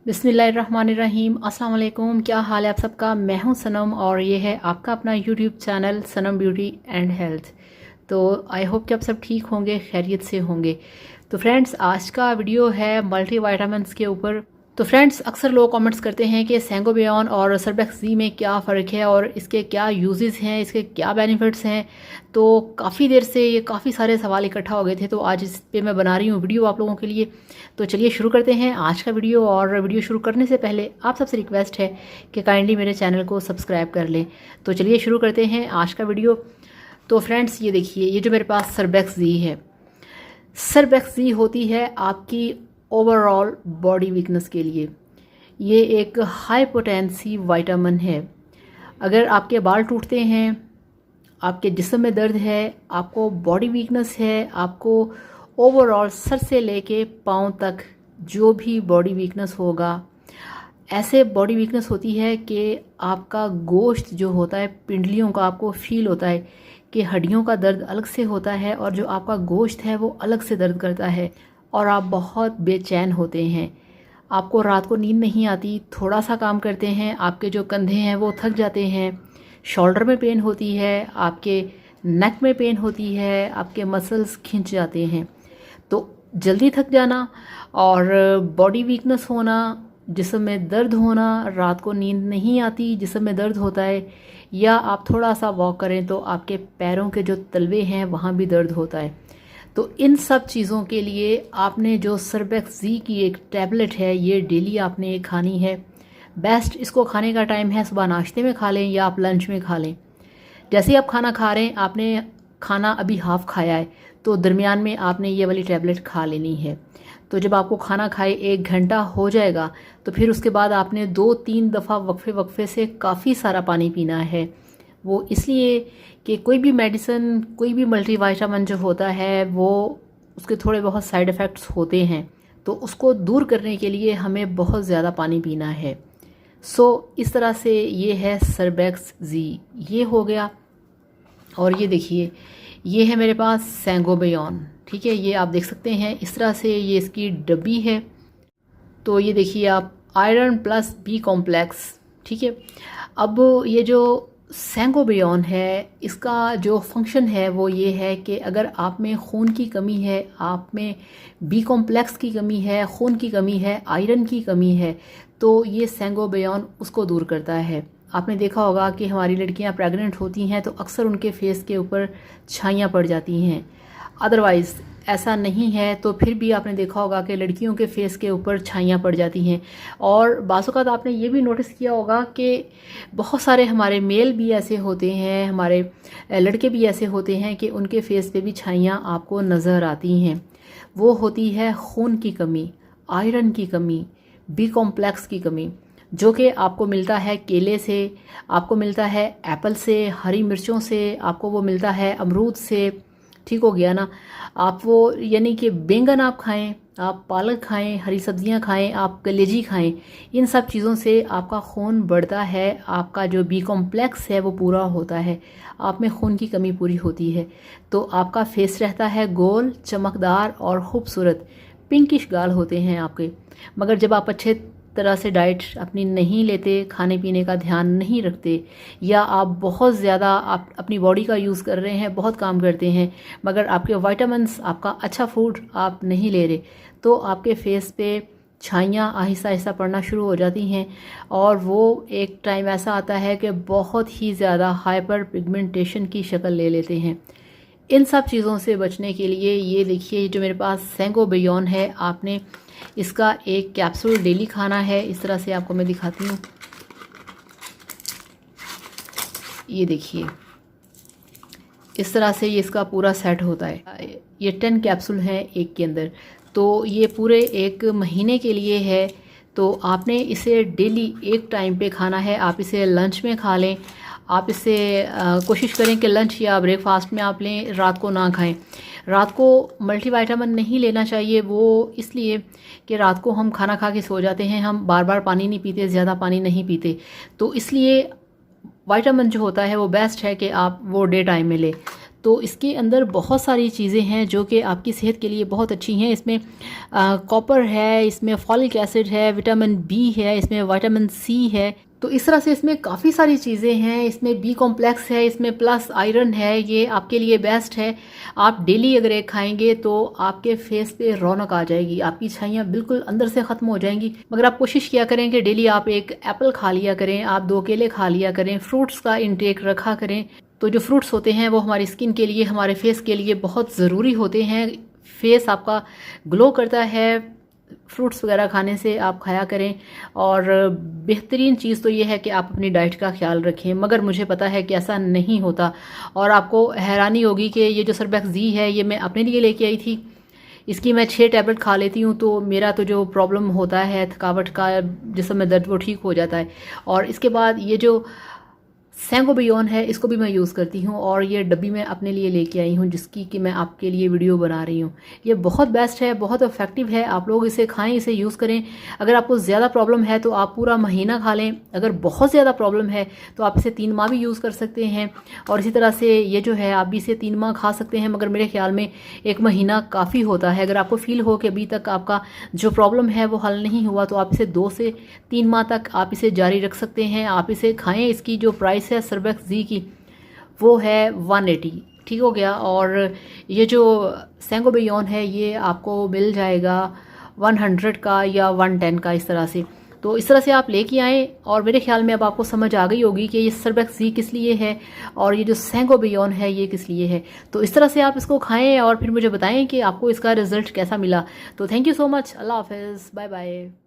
बिस्मिल्लाहिर्रहमानिर्रहीम। अस्सलाम वालेकुम। क्या हाल है आप सबका? मैं हूं सनम और ये है आपका अपना YouTube channel Sanam beauty and health. तो आई होप कि आप सब ठीक होंगे, खैरियत से होंगे। तो फ्रेंड्स, आज का वीडियो है मल्टी वाइटामिन्स के ऊपर। तो फ्रेंड्स, अक्सर लोग कमेंट्स करते हैं कि सेंगोबियन और सर्बेक्सी में क्या फ़र्क है और इसके क्या यूजेस हैं, इसके क्या बेनिफिट्स हैं। तो काफ़ी देर से ये काफ़ी सारे सवाल इकट्ठा हो गए थे, तो आज इस पे मैं बना रही हूँ वीडियो आप लोगों के लिए। तो चलिए शुरू करते हैं आज का वीडियो। और वीडियो शुरू करने से पहले आप सबसे रिक्वेस्ट है कि काइंडली मेरे चैनल को सब्सक्राइब कर लें। तो चलिए शुरू करते हैं आज का वीडियो। तो फ्रेंड्स, ये देखिए, ये जो मेरे पास सर्बेक्सी है, सर्बेक्सी होती है आपकी ओवरऑल बॉडी वीकनेस के लिए। ये एक हाई पोटेंसी विटामिन है। अगर आपके बाल टूटते हैं, आपके जिस्म में दर्द है, आपको बॉडी वीकनेस है, आपको ओवरऑल सर से लेके पाँव तक जो भी बॉडी वीकनेस होगा, ऐसे बॉडी वीकनेस होती है कि आपका गोश्त जो होता है, पिंडलियों का आपको फील होता है कि हड्डियों का दर्द अलग से होता है और जो आपका गोश्त है वो अलग से दर्द करता है और आप बहुत बेचैन होते हैं। आपको रात को नींद नहीं आती, थोड़ा सा काम करते हैं आपके जो कंधे हैं वो थक जाते हैं, शोल्डर में पेन होती है, आपके नेक में पेन होती है, आपके मसल्स खिंच जाते हैं। तो जल्दी थक जाना और बॉडी वीकनेस होना, जिस्म में दर्द होना, रात को नींद नहीं आती, जिस्म में दर्द होता है, या आप थोड़ा सा वॉक करें तो आपके पैरों के जो तलवे हैं वहाँ भी दर्द होता है। तो इन सब चीज़ों के लिए आपने जो सर्बेक्सी की एक टैबलेट है, ये डेली आपने खानी है। बेस्ट इसको खाने का टाइम है सुबह नाश्ते में खा लें या आप लंच में खा लें। जैसे ही आप खाना खा रहे हैं, आपने खाना अभी हाफ़ खाया है तो दरमियान में आपने ये वाली टैबलेट खा लेनी है। तो जब आपको खाना खाए 1 घंटा हो जाएगा तो फिर उसके बाद आपने 2-3 दफ़ा वक्फे से काफ़ी सारा पानी पीना है। वो इसलिए कि कोई भी मेडिसिन, कोई भी मल्टीविटामिन जो होता है वो उसके थोड़े बहुत साइड इफ़ेक्ट्स होते हैं, तो उसको दूर करने के लिए हमें बहुत ज़्यादा पानी पीना है। इस तरह से ये है सर्बेक्सी, ये हो गया। और ये देखिए, ये है मेरे पास सेंगोबियन, ठीक है, ये आप देख सकते हैं इस तरह से ये इसकी डब्बी है। तो ये देखिए आप, आयरन प्लस बी कॉम्प्लेक्स, ठीक है। अब ये जो सेंगोबियन है, इसका जो फंक्शन है वो ये है कि अगर आप में खून की कमी है, आप में बी कॉम्प्लेक्स की कमी है, खून की कमी है, आयरन की कमी है, तो ये सेंगोबियन उसको दूर करता है। आपने देखा होगा कि हमारी लड़कियां प्रेग्नेंट होती हैं तो अक्सर उनके फेस के ऊपर छाइयाँ पड़ जाती हैं। अदरवाइज़ ऐसा नहीं है तो फिर भी आपने देखा होगा कि लड़कियों के फेस के ऊपर छाइयाँ पड़ जाती हैं। और बाज़-औक़ात आपने ये भी नोटिस किया होगा कि बहुत सारे हमारे मेल भी ऐसे होते हैं, हमारे लड़के भी ऐसे होते हैं कि उनके फेस पे भी छाइयाँ आपको नज़र आती हैं। वो होती है खून की कमी, आयरन की कमी, बी कॉम्प्लेक्स की कमी, जो कि आपको मिलता है केले से, आपको मिलता है एप्पल से, हरी मिर्चों से, आपको वो मिलता है अमरूद से। ठीक हो गया ना? आप वो यानी कि बैंगन आप खाएं, आप पालक खाएं, हरी सब्जियां खाएं, आप कलेजी खाएं, इन सब चीज़ों से आपका खून बढ़ता है, आपका जो बी कॉम्प्लेक्स है वो पूरा होता है, आप में खून की कमी पूरी होती है। तो आपका फेस रहता है गोल, चमकदार और ख़ूबसूरत, पिंकिश गाल होते हैं आपके। मगर जब आप अच्छे तरह से डाइट अपनी नहीं लेते, खाने पीने का ध्यान नहीं रखते, या आप बहुत ज़्यादा आप अपनी बॉडी का यूज़ कर रहे हैं, बहुत काम करते हैं, मगर आपके विटामिन्स, आपका अच्छा फूड आप नहीं ले रहे, तो आपके फेस पे छाइयाँ आहिस्ता आहिस्ता पड़ना शुरू हो जाती हैं। और वो एक टाइम ऐसा आता है कि बहुत ही ज़्यादा हाइपर पिगमेंटेशन की शक्ल ले लेते हैं। इन सब चीज़ों से बचने के लिए ये देखिए, जो मेरे पास सेंगोबियन है, आपने इसका एक कैप्सूल डेली खाना है। इस तरह से आपको मैं दिखाती हूँ, ये देखिए, इस तरह से ये इसका पूरा सेट होता है। ये 10 कैप्सूल हैं एक के अंदर, तो ये पूरे 1 महीने के लिए है। तो आपने इसे डेली एक टाइम पे खाना है। आप इसे लंच में खा लें, आप इसे कोशिश करें कि लंच या ब्रेकफास्ट में आप लें, रात को ना खाएं। रात को मल्टीविटामिन नहीं लेना चाहिए, वो इसलिए कि रात को हम खाना खा के सो जाते हैं, हम बार बार पानी नहीं पीते, ज़्यादा पानी नहीं पीते, तो इसलिए विटामिन जो होता है वो बेस्ट है कि आप वो डे टाइम में लें। तो इसके अंदर बहुत सारी चीज़ें हैं जो कि आपकी सेहत के लिए बहुत अच्छी हैं। इसमें कॉपर है, इसमें फॉलिक एसिड है, विटामिन बी है, इसमें विटामिन सी है। तो इस तरह से इसमें काफ़ी सारी चीज़ें हैं। इसमें बी कॉम्प्लेक्स है, इसमें प्लस आयरन है। ये आपके लिए बेस्ट है। आप डेली अगर एक खाएंगे तो आपके फेस पे रौनक आ जाएगी, आपकी छाइयाँ बिल्कुल अंदर से ख़त्म हो जाएंगी। मगर आप कोशिश किया करें कि डेली आप एक एप्पल खा लिया करें, आप 2 केले खा लिया करें, फ्रूट्स का इंटेक रखा करें। तो जो फ्रूट्स होते हैं वो हमारी स्किन के लिए, हमारे फेस के लिए बहुत ज़रूरी होते हैं। फेस आपका ग्लो करता है फ्रूट्स वगैरह खाने से, आप खाया करें। और बेहतरीन चीज़ तो ये है कि आप अपनी डाइट का ख्याल रखें, मगर मुझे पता है कि ऐसा नहीं होता। और आपको हैरानी होगी कि ये जो सर्बैक्स जी है ये मैं अपने लिए लेके आई थी। इसकी मैं 6 टैबलेट खा लेती हूँ तो मेरा तो जो प्रॉब्लम होता है थकावट का, जिसम में दर्द, वो ठीक हो जाता है। और इसके बाद ये जो सेंगोबियोन है इसको भी मैं यूज़ करती हूँ, और ये डब्बी मैं अपने लिए लेके आई हूँ जिसकी कि मैं आपके लिए वीडियो बना रही हूँ। ये बहुत बेस्ट है, बहुत इफेक्टिव है। आप लोग इसे खाएं, इसे यूज़ करें। अगर आपको ज़्यादा प्रॉब्लम है तो आप पूरा महीना खा लें। अगर बहुत ज़्यादा प्रॉब्लम है तो आप इसे 3 माह भी यूज़ कर सकते हैं। और इसी तरह से ये जो है आप भी इसे 3 माह खा सकते हैं, मगर मेरे ख्याल में 1 महीना काफ़ी होता है। अगर आपको फील हो कि अभी तक आपका जो प्रॉब्लम है वो हल नहीं हुआ तो आप इसे 2 से 3 माह तक आप इसे जारी रख सकते हैं। आप इसे खाएँ। इसकी जो प्राइस है सर्बैक्स जी की वो है 180, ठीक हो गया। और ये जो सेंगोबियोन है ये आपको मिल जाएगा 100 का या 110 का, इस तरह से। तो इस तरह से आप लेके आएँ। और मेरे ख्याल में अब आपको समझ आ गई होगी कि ये सर्बैक्स जी किस लिए है और ये जो सेंगोबियोन है ये किस लिए है। तो इस तरह से आप इसको खाएँ और फिर मुझे बताएं कि आपको इसका रिज़ल्ट कैसा मिला। तो थैंक यू सो मच। अल्लाह हाफ़िज़, बाय बाय।